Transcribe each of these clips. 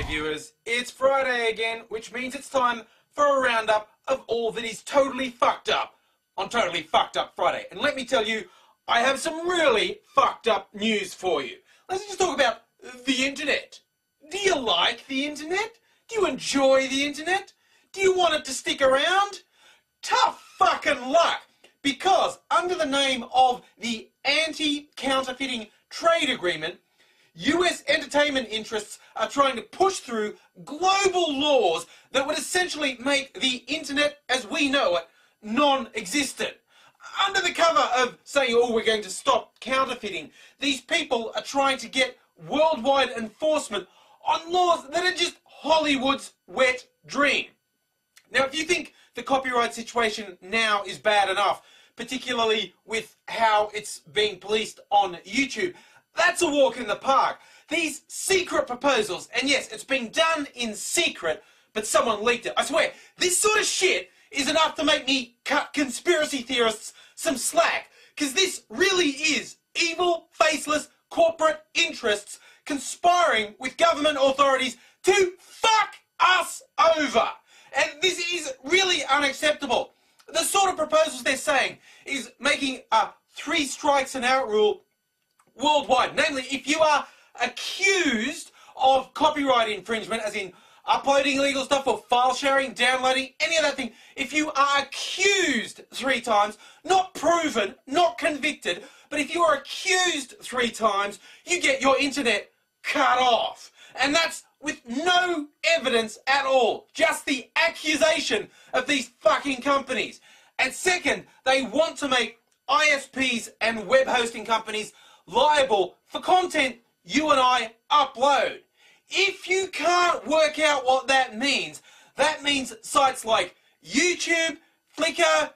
viewers, it's Friday again, which means it's time for a roundup of all that is totally fucked up on Totally Fucked Up Friday. And let me tell you, I have some really fucked up news for you. Let's just talk about the internet. Do you like the internet? Do you enjoy the internet? Do you want it to stick around? Tough fucking luck, because under the name of the Anti-Counterfeiting Trade Agreement, US entertainment interests are trying to push through global laws that would essentially make the internet as we know it non-existent. Under the cover of saying, oh, we're going to stop counterfeiting, these people are trying to get worldwide enforcement on laws that are just Hollywood's wet dream. Now, if you think the copyright situation now is bad enough, particularly with how it's being policed on YouTube, that's a walk in the park. These secret proposals, and yes, it's been done in secret, but someone leaked it. I swear, this sort of shit is enough to make me cut conspiracy theorists some slack, because this really is evil, faceless corporate interests conspiring with government authorities to fuck us over. And this is really unacceptable. The sort of proposals they're saying is making a 3 strikes and out rule worldwide. Namely, if you are accused of copyright infringement, as in uploading illegal stuff or file sharing, downloading, any of that thing, if you are accused 3 times, not proven, not convicted, but if you are accused 3 times, you get your internet cut off. And that's with no evidence at all, just the accusation of these fucking companies. And second, they want to make ISPs and web hosting companies liable for content you and I upload. If you can't work out what that means sites like YouTube, Flickr,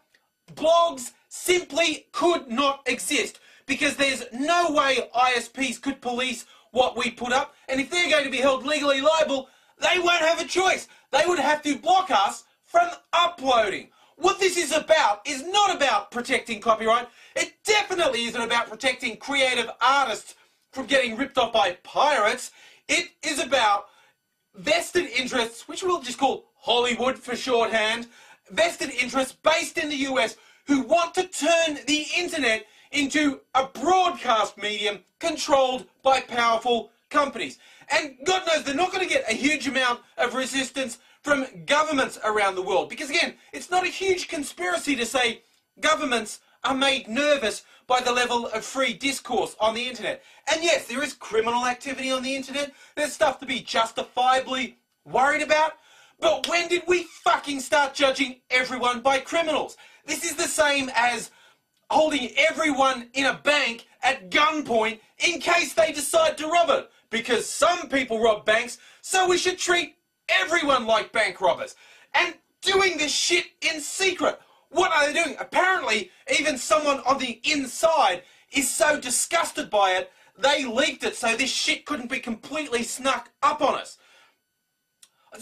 blogs simply could not exist, because there's no way ISPs could police what we put up, and if they're going to be held legally liable, they won't have a choice. They would have to block us from uploading. What this is about is not about protecting copyright. It definitely isn't about protecting creative artists from getting ripped off by pirates. It is about vested interests, which we'll just call Hollywood for shorthand, vested interests based in the US who want to turn the internet into a broadcast medium controlled by powerful companies. And God knows they're not going to get a huge amount of resistance from governments around the world, because again, it's not a huge conspiracy to say governments are made nervous by the level of free discourse on the internet. And yes, there is criminal activity on the internet. There's stuff to be justifiably worried about. But when did we fucking start judging everyone by criminals? This is the same as holding everyone in a bank at gunpoint in case they decide to rob it. Because some people rob banks, so we should treat everyone like bank robbers. And doing this shit in secret. What are they doing? Apparently, even someone on the inside is so disgusted by it, they leaked it so this shit couldn't be completely snuck up on us.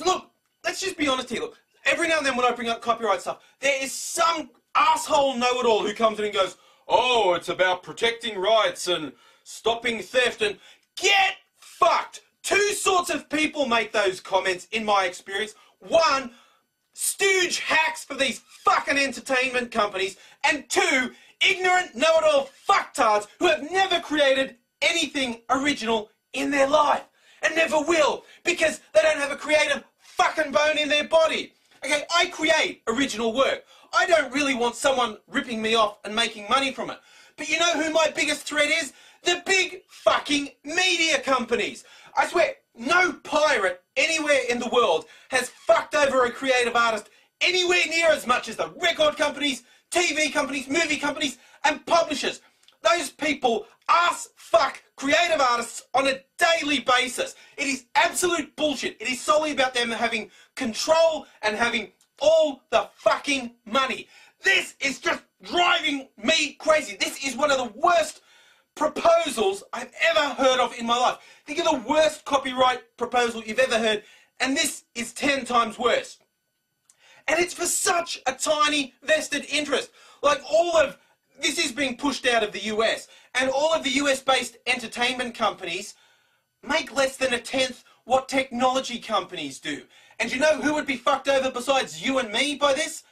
Look, let's just be honest here. Look, every now and then when I bring up copyright stuff, there is some asshole know-it-all who comes in and goes, oh, it's about protecting rights and stopping theft, and get fucked. 2 sorts of people make those comments in my experience. One, stooge hacks for these fucking entertainment companies, and 2, ignorant know-it-all fucktards who have never created anything original in their life and never will, because they don't have a creative fucking bone in their body. Okay, I create original work. I don't really want someone ripping me off and making money from it. But you know who my biggest threat is? The big fucking media companies. I swear, no pirate anywhere in the world has fucked over a creative artist anywhere near as much as the record companies, TV companies, movie companies, and publishers. Those people fuck creative artists on a daily basis. It is absolute bullshit. It is solely about them having control and having all the fucking money. This is just driving me crazy. This is one of the worst proposals I've ever heard of in my life. Think of the worst copyright proposal you've ever heard, and this is 10 times worse. And it's for such a tiny vested interest. Like, all of this is being pushed out of the US, and all of the US-based entertainment companies make less than 1/10 what technology companies do. And you know who would be fucked over besides you and me by this?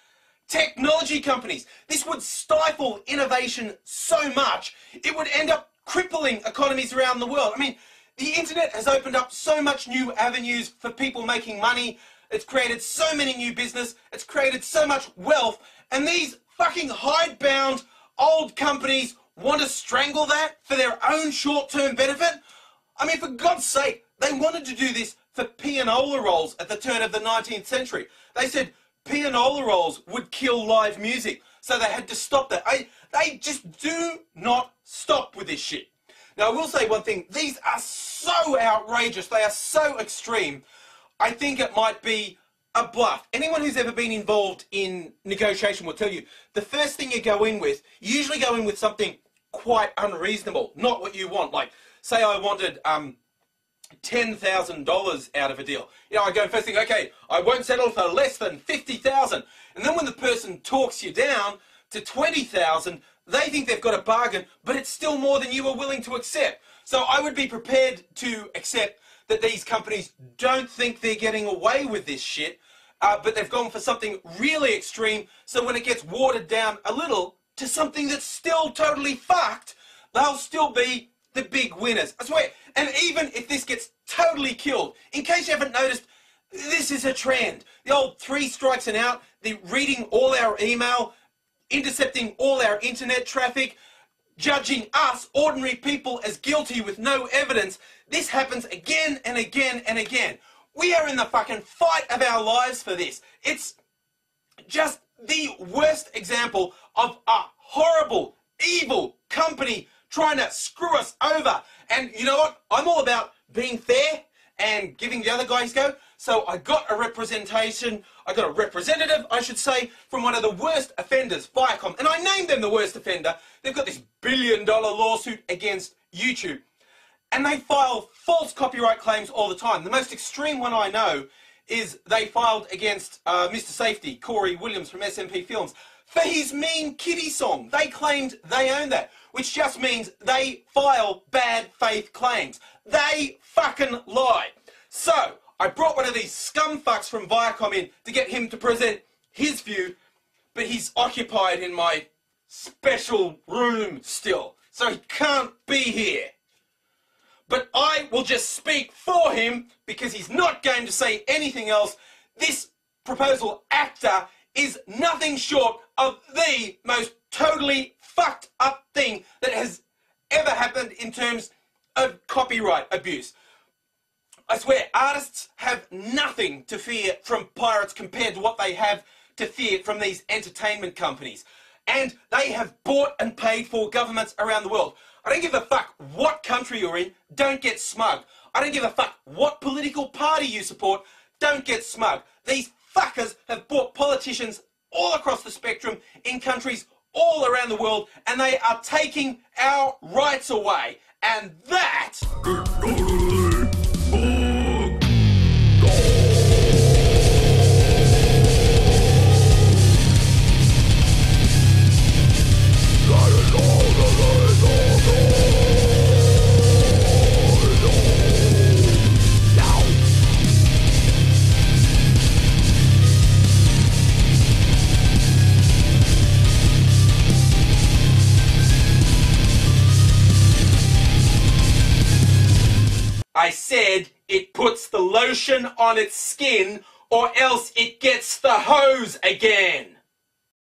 Technology companies. This would stifle innovation so much, it would end up crippling economies around the world. I mean, the internet has opened up so much new avenues for people making money. It's created so many new business. It's created so much wealth. And these fucking hidebound old companies want to strangle that for their own short-term benefit. I mean, for God's sake, they wanted to do this for pianola rolls at the turn of the 19th century. They said pianola rolls would kill live music, so they had to stop that. They just do not stop with this shit. Now, I will say one thing. These are so outrageous. They are so extreme. I think it might be a bluff. Anyone who's ever been involved in negotiation will tell you, the first thing you go in with, you usually go in with something quite unreasonable, not what you want. Like, say I wanted $10,000 out of a deal. You know, I go first thing, okay, I won't settle for less than $50,000. And then when the person talks you down to $20,000, they think they've got a bargain, but it's still more than you were willing to accept. So I would be prepared to accept that these companies don't think they're getting away with this shit, but they've gone for something really extreme, so when it gets watered down a little to something that's still totally fucked, they'll still be the big winners. I swear. And even if this gets totally killed, in case you haven't noticed, this is a trend. The old 3 strikes and out, the reading all our email, intercepting all our internet traffic, judging us, ordinary people, as guilty with no evidence. This happens again and again and again. We are in the fucking fight of our lives for this. It's just the worst example of a horrible, evil company trying to screw us over. And you know what? I'm all about being fair and giving the other guy his go. So I got a representation, I got a representative, I should say, from one of the worst offenders, Viacom. And I named them the worst offender. They've got this billion-dollar lawsuit against YouTube. And they file false copyright claims all the time. The most extreme one I know is they filed against Mr. Safety, Corey Williams from SMP Films, for his Mean Kitty song. They claimed they own that, which just means they file bad faith claims. They fucking lie. So, I brought one of these scumfucks from Viacom in to get him to present his view, but he's occupied in my special room still, so he can't be here. But I will just speak for him because he's not going to say anything else. This proposal ACTA is nothing short of the most totally fucked up thing that has ever happened in terms of copyright abuse. I swear, artists have nothing to fear from pirates compared to what they have to fear from these entertainment companies. And they have bought and paid for governments around the world. I don't give a fuck what country you're in, don't get smug. I don't give a fuck what political party you support, don't get smug. These fuckers have bought politicians all across the spectrum in countries all around the world, and they are taking our rights away. And that... I said it puts the lotion on its skin or else it gets the hose again.